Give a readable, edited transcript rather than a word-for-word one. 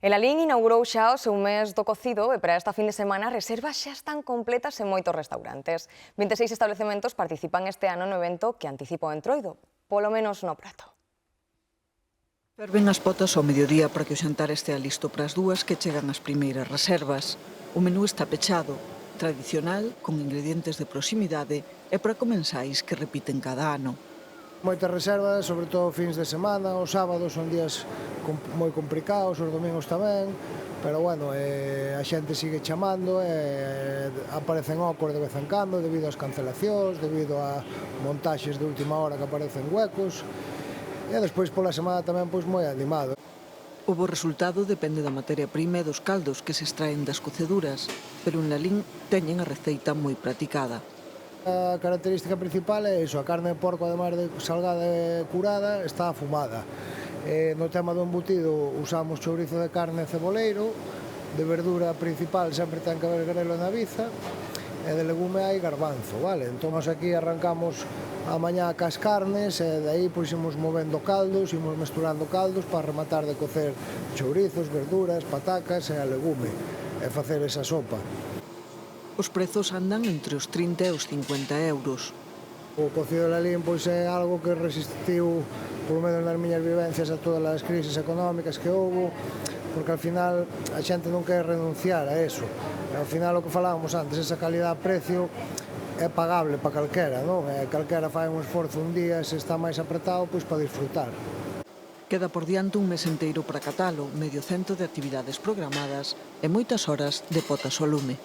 El Lalín inaugurou xa o seu mes do cocido e para esta fin de semana as reservas xa están completas en moitos restaurantes. 26 establecementos participan este ano no evento que anticipa o entroido, polo menos no prato. Ferven as potas ao mediodía para que o xantar estea listo para as dúas que chegan as primeiras reservas. O menú está pechado, tradicional, con ingredientes de proximidade e para comensais que repiten cada ano. Moitas reservas, sobre todo fins de semana, os sábados son días moi complicados, os domingos tamén, pero bueno, a xente sigue chamando e aparecen ocos de vez en cando debido ás cancelacións, debido a montaxes de última hora que aparecen huecos, e despois pola semana tamén pois moi animado. O bo resultado depende da materia prima e dos caldos que se extraen das coceduras, pero en Lalín teñen a receita moi practicada. A característica principal é iso, a carne de porco, ademais de salgada e curada, está afumada. No tema do embutido usamos chourizo de carne ceboleiro, de verdura principal sempre ten que haber grelo na naviza, e de legume hai garbanzo, vale? Entón aquí arrancamos a mañá cas carnes e de aí pois imos movendo caldos, imos mesturando caldos para rematar de cocer chourizos, verduras, patacas e a legume e facer esa sopa. Os prezos andan entre os 30 e os 50 euros. O cocido de Lalín pois é algo que resistiu, polo menos nas miñas vivencias, a todas as crises económicas que houve, porque al final a xente non quere renunciar a eso. E ao final o que falábamos antes, esa calidad-precio é pagable para calquera, non? E calquera fai un esforzo un día, se está máis apretado, pois para disfrutar. Queda por diante un mes enteiro para catalo, medio cento de actividades programadas e moitas horas de potas ao lume.